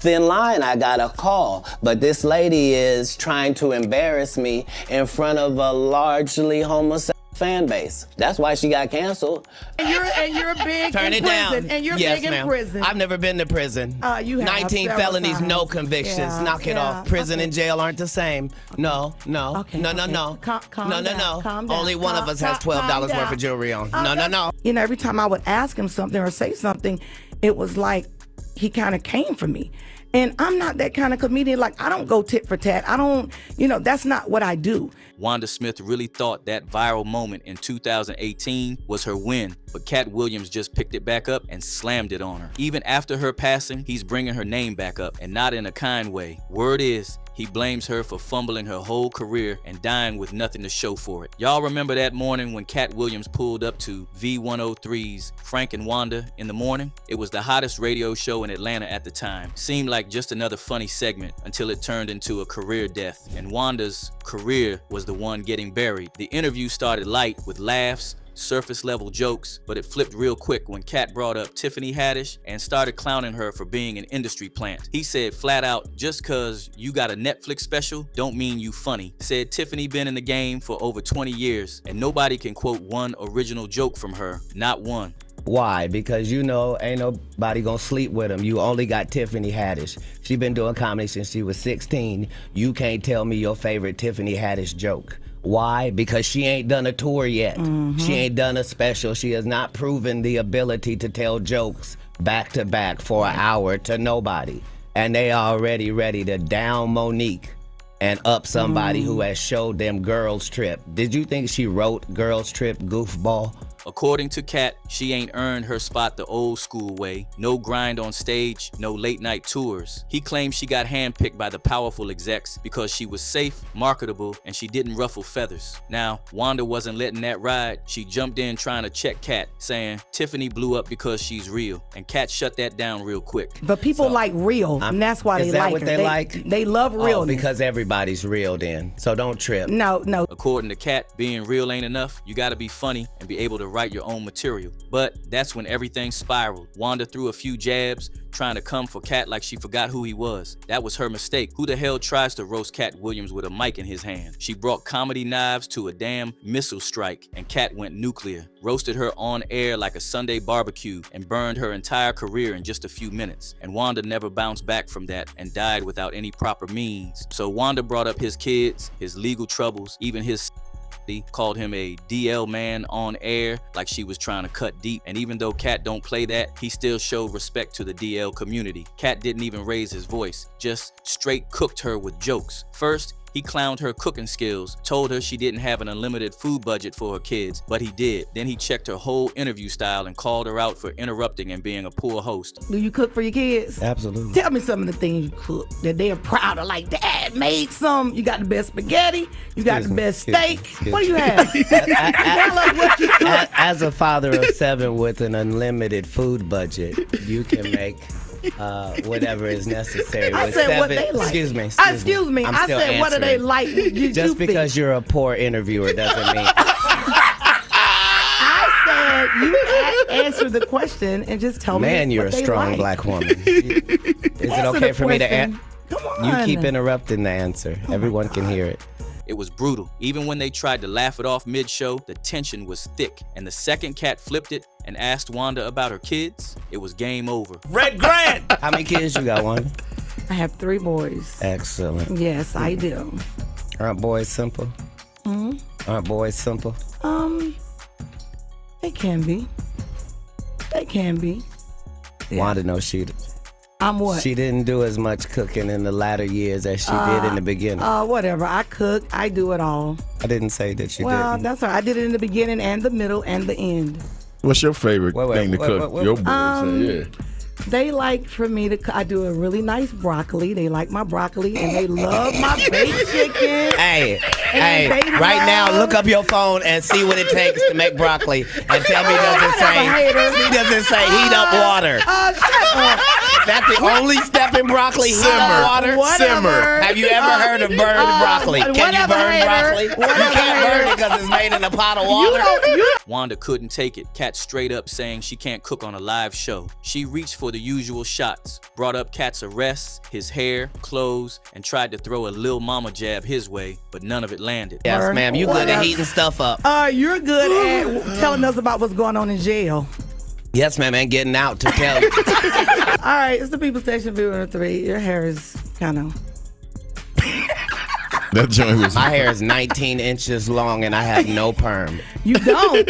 thin line, I got a call. But this lady is trying to embarrass me in front of a largely homosexual fan base. That's why she got canceled. And you're big Turn in it prison. down. And you're yes, big in ma'am. prison. I've never been to prison. You have 19 several felonies, times. no convictions. Yeah, Knock it off. Prison and jail aren't the same. No. Okay, No. Calm No. down. Calm down. Only one of us has Calm $12 worth down. of jewelry on. No. You know, every time I would ask him something or say something, it was like he kind of came for me. And I'm not that kind of comedian. Like, I don't go tit for tat. I don't, that's not what I do. Wanda Smith really thought that viral moment in 2018 was her win, but Katt Williams just picked it back up and slammed it on her. Even after her passing, he's bringing her name back up, and not in a kind way. Word is, he blames her for fumbling her whole career and dying with nothing to show for it. Y'all remember that morning when Katt Williams pulled up to V103's Frank and Wanda in the morning? It was the hottest radio show in Atlanta at the time. Seemed like just another funny segment until it turned into a career death, and Wanda's career was the one getting buried. The interview started light with laughs, surface level jokes, but it flipped real quick when Katt brought up Tiffany Haddish and started clowning her for being an industry plant. He said flat out, just cause you got a Netflix special don't mean you funny. Said Tiffany been in the game for over 20 years and nobody can quote one original joke from her, not one. Why? Because ain't nobody gonna sleep with him. You only got Tiffany Haddish. She been doing comedy since she was 16. You can't tell me your favorite Tiffany Haddish joke. Why? Because she ain't done a tour yet. She ain't done a special. She has not proven the ability to tell jokes back to back for an hour to nobody. And they already ready to down Monique and up somebody who has showed them Girls Trip. Did you think she wrote Girls Trip, goofball? According to Katt, she ain't earned her spot the old school way. No grind on stage, no late night tours. He claims she got handpicked by the powerful execs because she was safe, marketable, and she didn't ruffle feathers. Now, Wanda wasn't letting that ride. She jumped in trying to check Katt, saying Tiffany blew up because she's real. And Katt shut that down real quick. But people like real, and that's why they like her. Is that what they like? They love realness. Oh, because everybody's real then. So don't trip. No. According to Katt, being real ain't enough. You gotta be funny and be able to write your own material. But that's when everything spiraled. Wanda threw a few jabs, trying to come for Katt like she forgot who he was. That was her mistake. Who the hell tries to roast Katt Williams with a mic in his hand? She brought comedy knives to a damn missile strike, and Katt went nuclear. Roasted her on air like a Sunday barbecue and burned her entire career in just a few minutes. And Wanda never bounced back from that and died without any proper means. So Wanda brought up his kids, his legal troubles, even his called him a DL man on air like she was trying to cut deep. And even though Katt don't play that, he still showed respect to the DL community. Katt didn't even raise his voice, just straight cooked her with jokes. First, he clowned her cooking skills, told her she didn't have an unlimited food budget for her kids, but he did. Then he checked her whole interview style and called her out for interrupting and being a poor host. Do you cook for your kids? Absolutely. Tell me some of the things you cook that they're proud of. Like, Dad made some. You got the best spaghetti. You got the best steak. What do you have? Tell us what you cook. As a father of 7 with an unlimited food budget, you can make whatever is necessary. I with said 7, what they like. Excuse me. I said what do they like? Just because you're a poor interviewer doesn't mean. I said you answer the question and just tell me. Man, you're a strong black woman. Is it okay for me to answer? Come on. You keep interrupting the answer. Everyone can hear it. It was brutal. Even when they tried to laugh it off mid-show, the tension was thick. And the second Katt flipped it and asked Wanda about her kids, it was game over. Red Grant! How many kids you got, Wanda? I have 3 boys. Excellent. Yes, I do. Aren't boys simple? Aren't boys simple? They can be. They can be. Wanda knows she I'm what? She didn't do as much cooking in the latter years as she did in the beginning. Whatever. I cook. I do it all. I didn't say that you Well, didn't. that's all right. I did it in the beginning and the middle and the end. What's your favorite thing to cook? Your boys, yeah. They like for me to. I do a really nice broccoli. They like my broccoli and they love my baked chicken. Hey, And they right now, love- look up your phone and see what it takes to make broccoli, and tell me does it say heat up water? Shut up. If that the only step in broccoli? Simmer. Water? Simmer. Have you ever heard of burned broccoli? Can you whatever, burn hater. broccoli? You Whatever, can't burn hater. it because it's made in a pot of water. Wanda couldn't take it. Katt straight up saying she can't cook on a live show. She reached for the usual shots, brought up Katt's arrests, his hair, clothes, and tried to throw a Lil Mama jab his way, but none of it landed. Yes, ma'am. You good at heating stuff up. You're good at telling us about what's going on in jail. Yes, ma'am. And getting out to tell you. All right, it's the People Station Viewer 3. Your hair is kind of... That joint was. My hair is 19 inches long and I have no perm. You don't?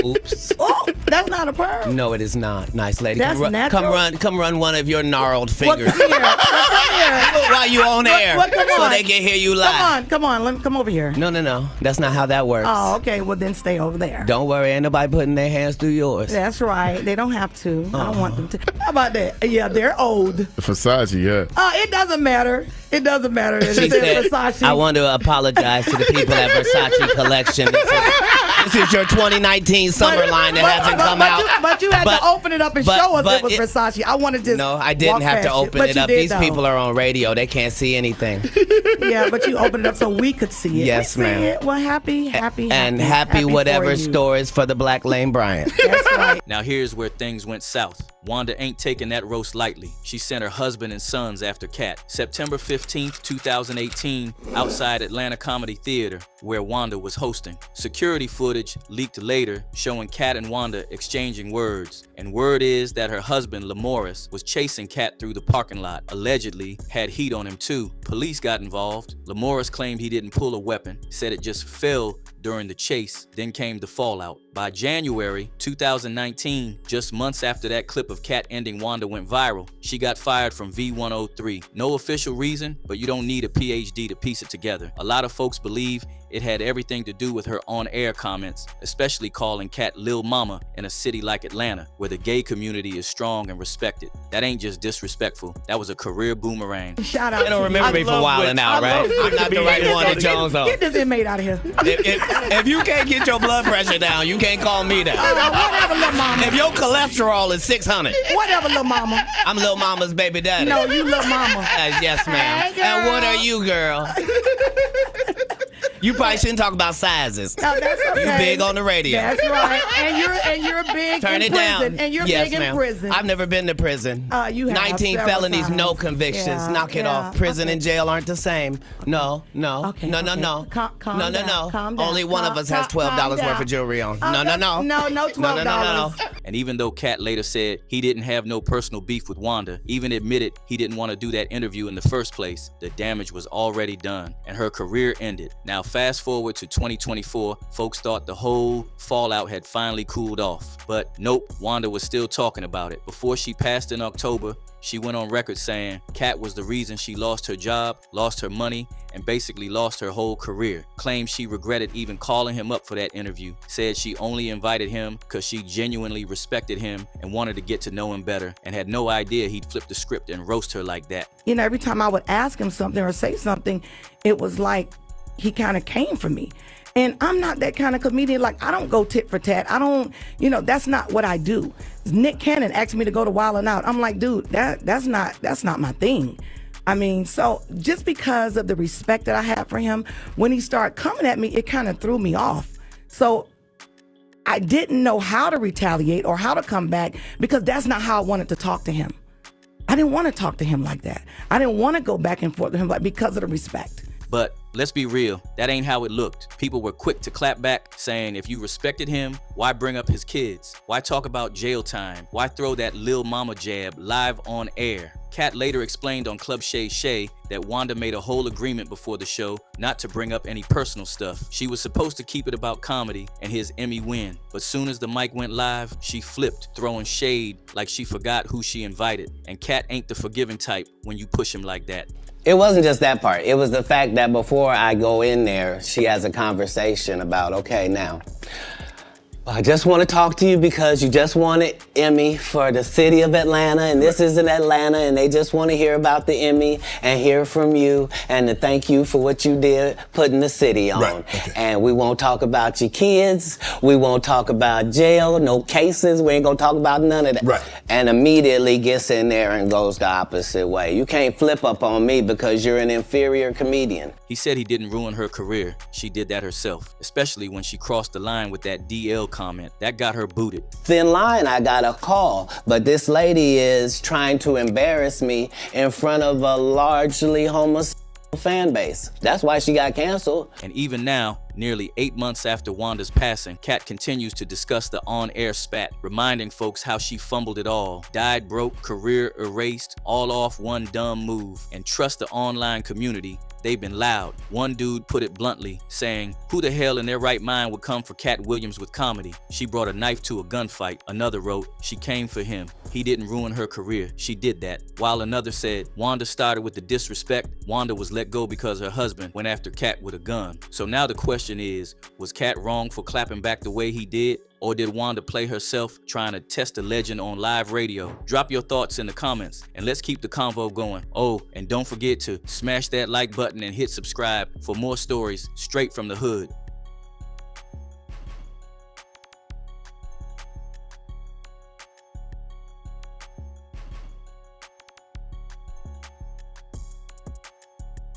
Oops. Oh, that's not a perm. No, it is not. Nice lady. That's natural. Come run one of your gnarled Well, fingers. come here. Come here. While you on air, Well, come so on. they can hear you live. Come on. Let me come over here. No. That's not how that works. Oh, okay. Well, then stay over there. Don't worry, ain't nobody putting their hands through yours. That's right. They don't have to. I don't want them to. How about that? Yeah, they're old. Versace, yeah. It doesn't matter. It doesn't matter. It She says said, Versace. I want to apologize to the people at Versace Collection. This is your 2019 summer line that hasn't come out. But you had to open it up and show us it was Versace. I wanted to. No, I didn't have to open it up. These people are on radio. They can't see anything. Yeah, but you opened it up so we could see it. Yes, we see ma'am. It. Well, happy whatever for you. store is for the Black Lane Bryant. That's right. Now here's where things went south. Wanda ain't taking that roast lightly. She sent her husband and sons after Katt. September 15th, 2018, outside Atlanta Comedy Theater, where Wanda was hosting. Security footage leaked later showing Katt and Wanda exchanging words. And word is that her husband, Lamorris, was chasing Katt through the parking lot, allegedly had heat on him too. Police got involved. Lamorris claimed he didn't pull a weapon, said it just fell during the chase, then came the fallout. By January 2019, just months after that clip of Katt ending Wanda went viral, she got fired from V103. No official reason, but you don't need a PhD to piece it together. A lot of folks believe it had everything to do with her on-air comments, especially calling Katt Lil Mama in a city like Atlanta, where the gay community is strong and respected. That ain't just disrespectful, that was a career boomerang. Shout out. They don't remember me for wilding out, right? I'm not the right one to Jones on. Get this inmate out of here. If you can't get your blood pressure down, you can't call me down. Whatever, little mama. If your cholesterol is 600, Whatever, little mama. I'm Lil Mama's baby daddy. No, you little mama. Yes, ma'am. Hey, And what girl. are you, girl? You probably shouldn't talk about sizes. No, that's okay. You big on the radio. That's right. And you're big Turn in it prison. down. And you're Yes, big in ma'am. prison. I've never been to prison. You have 19 several felonies, no times. convictions. Yeah, Knock it yeah. off. Prison Okay. and jail aren't the same. No. Okay, No. okay. No. Calm No. down, calm down. Only one of us has Calm $12 worth down. of jewelry on. Oh, No. No, $12. No. And even though Katt later said he didn't have no personal beef with Wanda, even admitted he didn't want to do that interview in the first place, the damage was already done and her career ended. Now fast forward to 2024, folks thought the whole fallout had finally cooled off. But nope, Wanda was still talking about it. Before she passed in October, she went on record saying Katt was the reason she lost her job, lost her money, and basically lost her whole career. Claimed she regretted even calling him up for that interview. Said she only invited him because she genuinely respected him and wanted to get to know him better, and had no idea he'd flip the script and roast her like that. You know, every time I would ask him something or say something, it was like he kind of came for me. And I'm not that kind of comedian. Like, I don't go tit for tat. I don't, that's not what I do. Nick Cannon asked me to go to Wild 'N Out. I'm like, dude, that's not my thing. I mean, so just because of the respect that I have for him, when he started coming at me, it kind of threw me off. So I didn't know how to retaliate or how to come back, because that's not how I wanted to talk to him. I didn't want to talk to him like that. I didn't want to go back and forth with him because of the respect. But let's be real, that ain't how it looked. People were quick to clap back, saying if you respected him, why bring up his kids? Why talk about jail time? Why throw that Lil Mama jab live on air? Katt later explained on Club Shay Shay that Wanda made a whole agreement before the show not to bring up any personal stuff. She was supposed to keep it about comedy and his Emmy win, but soon as the mic went live, she flipped, throwing shade like she forgot who she invited. And Katt ain't the forgiving type when you push him like that. It wasn't just that part. It was the fact that before I go in there, she has a conversation about, okay, now, I just want to talk to you because you just won an Emmy for the city of Atlanta, and this is in Atlanta, and they just want to hear about the Emmy and hear from you and to thank you for what you did putting the city on. Right, okay. And we won't talk about your kids. We won't talk about jail, no cases. We ain't going to talk about none of that. Right. And immediately gets in there and goes the opposite way. You can't flip up on me because you're an inferior comedian. He said he didn't ruin her career. She did that herself, especially when she crossed the line with that DL comment. That got her booted. Thin line, I got a call, but this lady is trying to embarrass me in front of a largely homosexual fan base. That's why she got canceled. And even now, nearly 8 months after Wanda's passing, Katt continues to discuss the on-air spat, reminding folks how she fumbled it all, died broke, career erased, all off one dumb move, and trust the online community. They've been loud. One dude put it bluntly, saying, "Who the hell in their right mind would come for Katt Williams with comedy? She brought a knife to a gunfight." Another wrote, "She came for him. He didn't ruin her career. She did that." While another said, "Wanda started with the disrespect. Wanda was let go because her husband went after Katt with a gun." So now the question is, was Katt wrong for clapping back the way he did? Or did Wanda play herself trying to test a legend on live radio? Drop your thoughts in the comments and let's keep the convo going. Oh, and don't forget to smash that like button and hit subscribe for more stories straight from the hood.